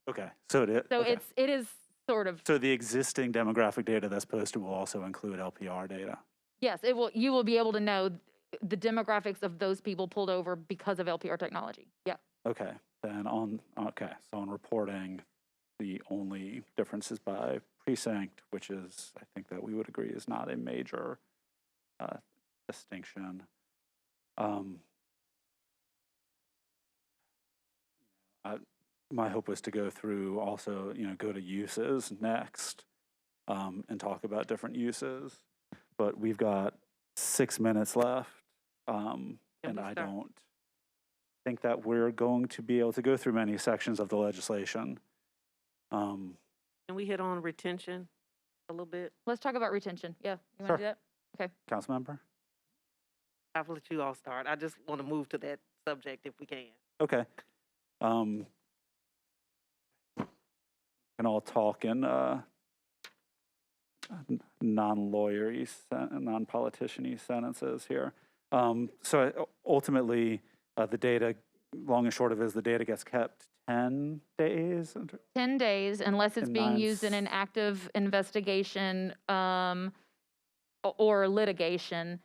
Okay, so So okay. it is sort of, So the existing demographic data that's posted will also include LPR data. yes, you will be able to know the demographics of those people pulled over because of LPR technology. Yeah. Okay, then on reporting, the only difference is by precinct, which is, I think that we would agree is not a major distinction. my hope was to go through also, go to uses next, and talk about different uses. But we've got 6 minutes left, and we I start? don't think that we're going to be able to go through many sections of the legislation. Can we hit on retention a little bit? Let's talk about retention. Yeah, you want to Sure. do that? Councilmember? I'll let you all start. I just want to move to that subject if we can. Okay. Can all talk in non-lawyery, non-politician-y sentences here. So ultimately, the data, long and short of it is the data gets kept 10 days? 10 days, unless it's And being nine used in an active investigation or litigation,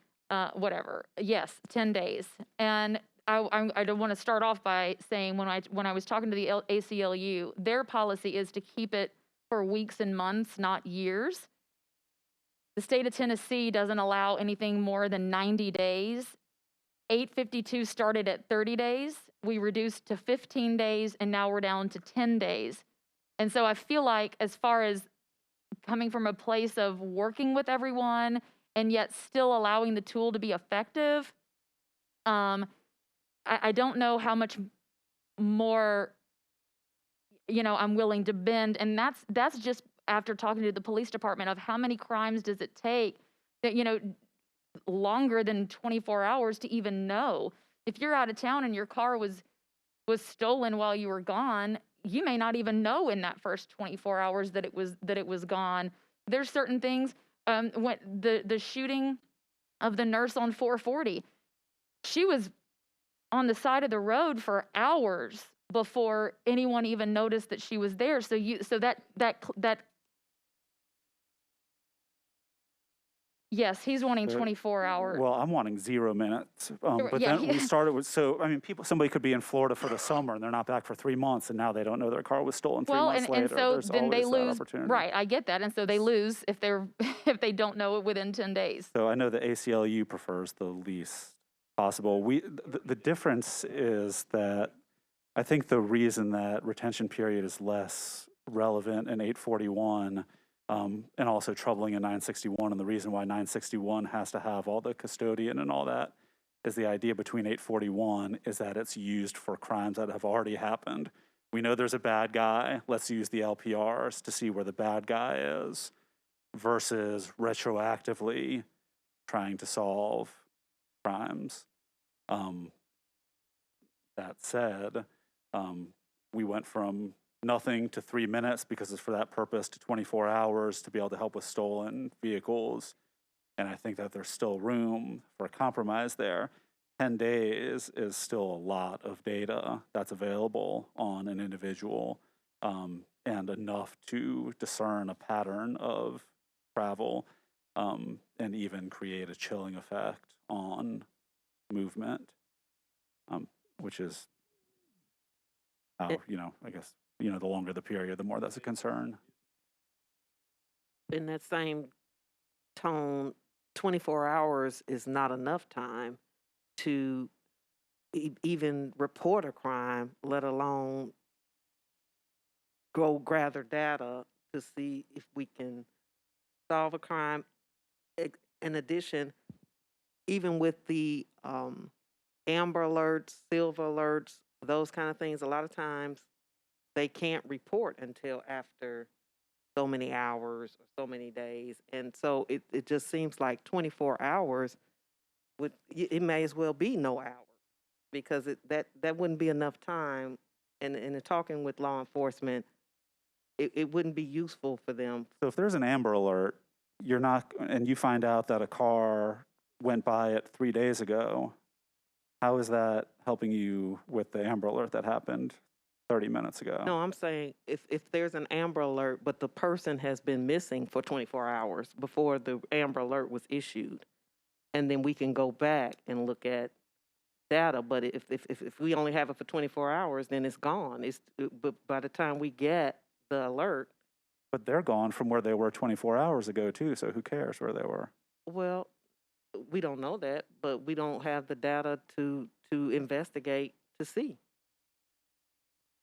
whatever. Yes, 10 days. And I don't want to start off by saying when I was talking to the ACLU, their policy is to keep it for weeks and months, not years. The state of Tennessee doesn't allow anything more than 90 days. 852 started at 30 days. We reduced to 15 days, and now we're down to 10 days. And so I feel like, as far as coming from a place of working with everyone and yet still allowing the tool to be effective, I don't know how much more, I'm willing to bend. And that's just after talking to the police department of how many crimes does it take that, longer than 24 hours to even know. If you're out of town and your car was stolen while you were gone, you may not even know in that first 24 hours that it was gone. There's certain things, when the shooting of the nurse on 440, she was on the side of the road for hours before anyone even noticed that she was there. So that yes, he's wanting 24 hours. Well, I'm wanting 0 minutes. But yeah, then we started with, somebody could be in Florida for the summer and they're not back for 3 months, and now they don't know their car was stolen 3 months later. And so There's then they always that lose. opportunity. Right, I get that. And so they lose if they don't know it within 10 days. So I know the ACLU prefers the least possible. The difference is that I think the reason that retention period is less relevant in 841, and also troubling in 961, and the reason why 961 has to have all the custodian and all that, is the idea between 841 is that it's used for crimes that have already happened. We know there's a bad guy. Let's use the LPRs to see where the bad guy is, versus retroactively trying to solve crimes. That said, we went from nothing to 3 minutes because it's for that purpose, to 24 hours to be able to help with stolen vehicles. And I think that there's still room for a compromise there. 10 days is still a lot of data that's available on an individual, and enough to discern a pattern of travel, and even create a chilling effect on movement, which is how, I guess, the longer the period, the more that's a concern. In that same tone, 24 hours is not enough time to even report a crime, let alone go gather data to see if we can solve a crime. In addition, even with the amber alerts, silver alerts, those kind of things, a lot of times they can't report until after so many hours or so many days. And so it just seems like 24 hours, it may as well be no hours, because that wouldn't be enough time. And in talking with law enforcement, it wouldn't be useful for them. So if there's an Amber Alert, and you find out that a car went by it 3 days ago, how is that helping you with the Amber Alert that happened 30 minutes ago? No, I'm saying if there's an Amber Alert, but the person has been missing for 24 hours before the Amber Alert was issued, and then we can go back and look at data. But if we only have it for 24 hours, then it's gone. But by the time we get the alert. But they're gone from where they were 24 hours ago, too, so who cares where they were? Well, we don't know that, but we don't have the data to investigate to see.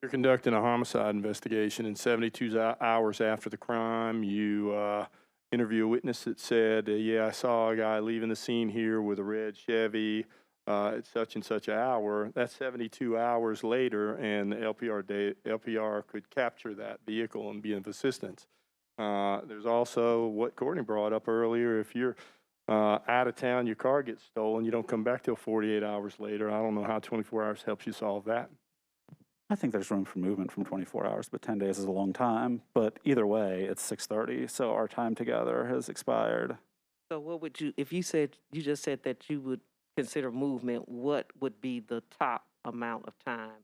You're conducting a homicide investigation, and 72 hours after the crime, you interview a witness that said, yeah, I saw a guy leaving the scene here with a red Chevy at such and such an hour. That's 72 hours later, and the LPR could capture that vehicle and be of assistance. There's also what Courtney brought up earlier. If you're out of town, your car gets stolen, you don't come back till 48 hours later. I don't know how 24 hours helps you solve that. I think there's room for movement from 24 hours, but 10 days is a long time. But either way, it's 6:30, so our time together has expired. So what would you, if you just said that you would consider movement, what would be the top amount of time,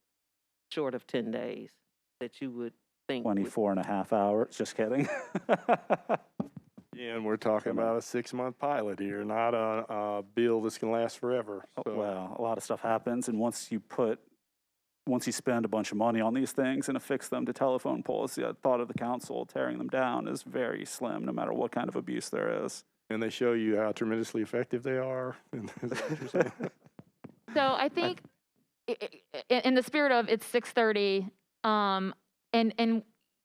short of 10 days, that you would think? 24 and a half hours, just kidding. Yeah, and we're talking about a 6-month pilot here, not a bill that's going to last forever. So. Well, a lot of stuff happens, and once you spend a bunch of money on these things and affix them to telephone poles, the thought of the council tearing them down is very slim, no matter what kind of abuse there is. And they show you how tremendously effective they are. So I think in the spirit of it's 6:30, and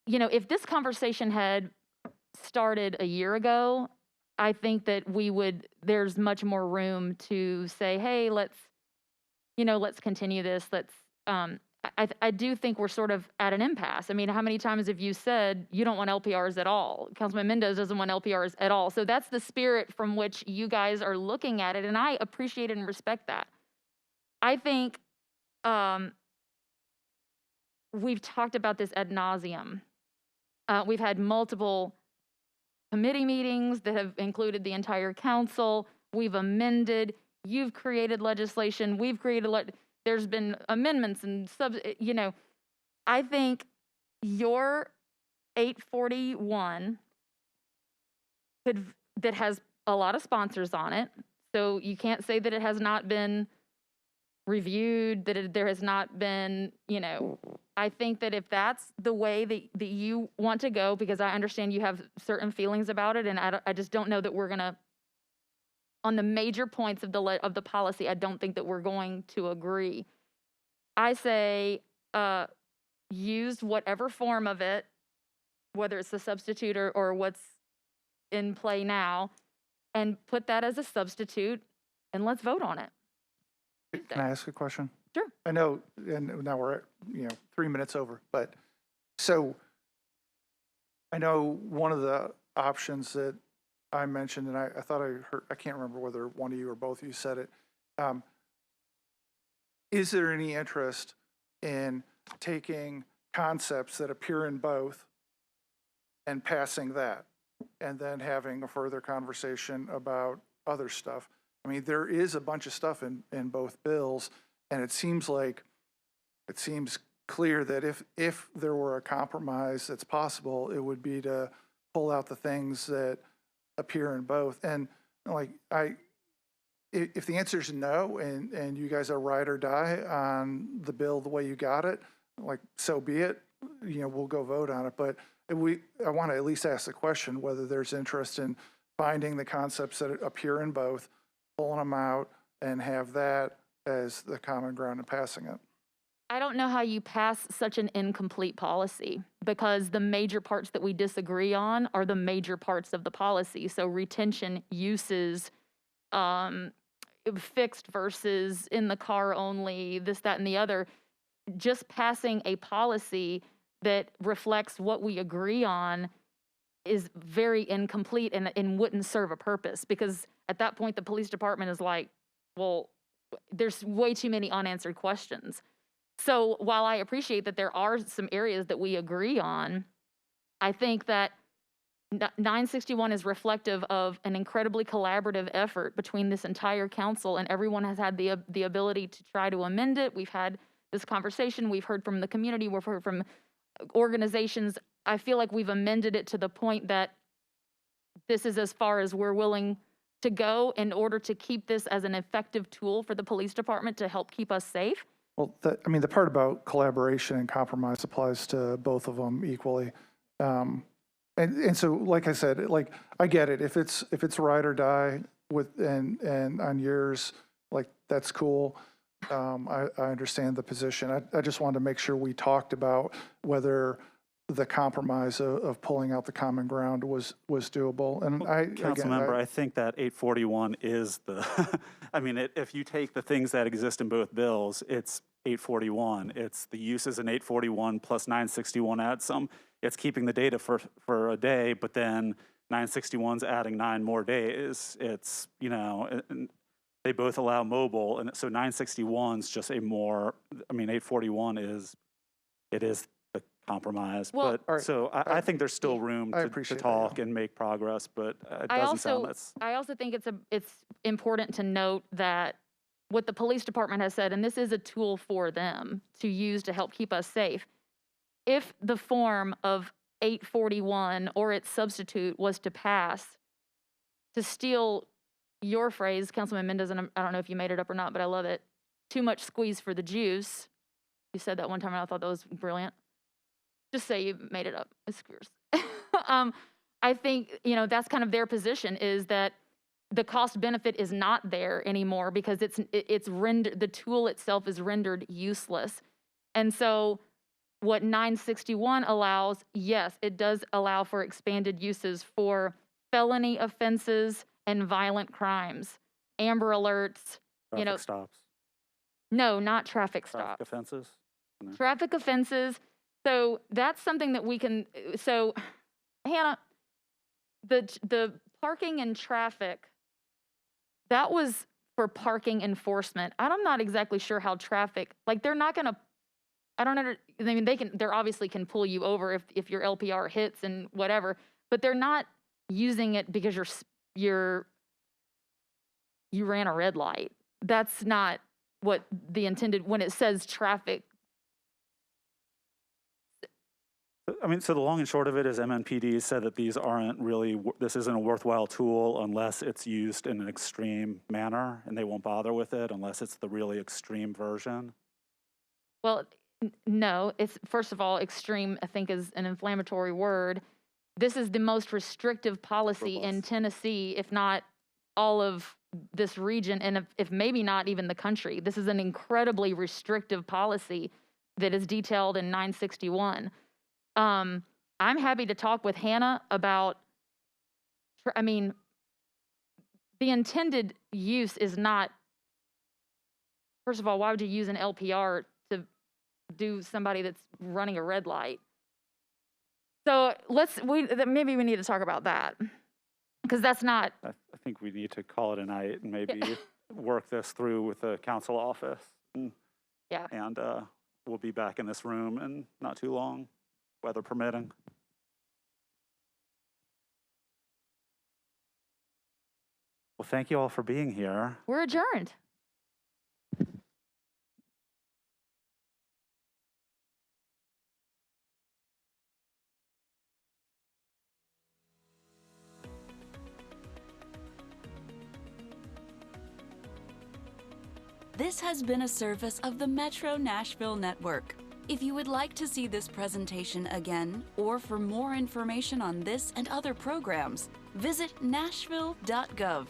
you know, if this conversation had started a year ago, I think that there's much more room to say, hey, let's continue this. I do think we're sort of at an impasse. I mean, how many times have you said you don't want LPRs at all? Councilman Mendez doesn't want LPRs at all. So that's the spirit from which you guys are looking at it, and I appreciate and respect that. I think we've talked about this ad nauseum. We've had multiple committee meetings that have included the entire council. We've amended. You've created legislation. We've created there's been amendments and I think your 841 that has a lot of sponsors on it, so you can't say that it has not been reviewed, that there has not been, I think that if that's the way that you want to go, because I understand you have certain feelings about it, and I just don't know that we're going to, on the major points of the policy, I don't think that we're going to agree. I say use whatever form of it, whether it's the substitute or what's in play now, and put that as a substitute, and let's vote on it. Can I ask a question? Sure. I know, and now we're at 3 minutes over, but so I know one of the options that I mentioned, and I thought I heard, I can't remember whether one of you or both of you said it. Is there any interest in taking concepts that appear in both and passing that, and then having a further conversation about other stuff? I mean, there is a bunch of stuff in both bills, and it seems clear that if there were a compromise that's possible, it would be to pull out the things that appear in both. And if the answer is no, and you guys are ride or die on the bill the way you got it, so be it. We'll go vote on it. But I want to at least ask the question whether there's interest in finding the concepts that appear in both, pulling them out, and have that as the common ground and passing it. I don't know how you pass such an incomplete policy, because the major parts that we disagree on are the major parts of the policy. So retention, uses, fixed versus in the car only, this, that, and the other. Just passing a policy that reflects what we agree on is very incomplete and wouldn't serve a purpose, because at that point the police department is like, well, there's way too many unanswered questions. So while I appreciate that there are some areas that we agree on, I think that 961 is reflective of an incredibly collaborative effort between this entire council, and everyone has had the ability to try to amend it. We've had this conversation. We've heard from the community. We've heard from organizations. I feel like we've amended it to the point that this is as far as we're willing to go in order to keep this as an effective tool for the police department to help keep us safe. Well, the part about collaboration and compromise applies to both of them equally. And so, like I said, I get it. If it's ride or die and on yours, that's cool. I understand the position. I just wanted to make sure we talked about whether the compromise of pulling out the common ground was doable. And Councilmember, I think that 841 is the, I mean, if you take the things that exist in both bills, it's 841. It's the uses in 841 plus 961 adds some. It's keeping the data for a day, but then 961's adding 9 more days. It's, you know, and they both allow mobile, and so 961's just a more, I mean, 841 is the compromise. Well- But, so I think there's still room I to appreciate that, talk yeah. and make progress, but it I doesn't sound also, that's. I also think it's important to note that what the police department has said, and this is a tool for them to use to help keep us safe. If the form of 841 or its substitute was to pass, to steal your phrase, Councilman Mendez, and I don't know if you made it up or not, but I love it. Too much squeeze for the juice. You said that one time and I thought that was brilliant. Just say you made it up. It's yours. I think, you know, that's kind of their position, is that the cost benefit is not there anymore because it's rendered, the tool itself is rendered useless. And so what 961 allows, yes, it does allow for expanded uses for felony offenses and violent crimes, Amber Alerts, you know. Traffic stops, No, not traffic stops. traffic offenses. No. Traffic offenses. So that's something that we can, so Hannah, the parking and traffic, that was for parking enforcement. I'm not exactly sure how traffic, like they're not gonna, I don't know, I mean, they're obviously can pull you over if your LPR hits and whatever, but they're not using it because you ran a red light. That's not what the intended, when it says traffic. I mean, so the long and short of it is MNPD said that these aren't really, this isn't a worthwhile tool unless it's used in an extreme manner, and they won't bother with it unless it's the really extreme version. Well, no, it's, first of all, extreme, I think, is an inflammatory word. This is the most restrictive policy in Robust. Tennessee, if not all of this region, and if maybe not even the country. This is an incredibly restrictive policy that is detailed in 961. I'm happy to talk with Hannah about, I mean, the intended use is not, first of all, why would you use an LPR to do somebody that's running a red light? So maybe we need to talk about that, because that's not. I think we need to call it a night and maybe work this through with the council office. Yeah. And we'll be back in this room in not too long, weather permitting. Well, thank you all for being here. We're adjourned. This has been a service of the Metro Nashville Network. If you would like to see this presentation again, or for more information on this and other programs, visit nashville.gov.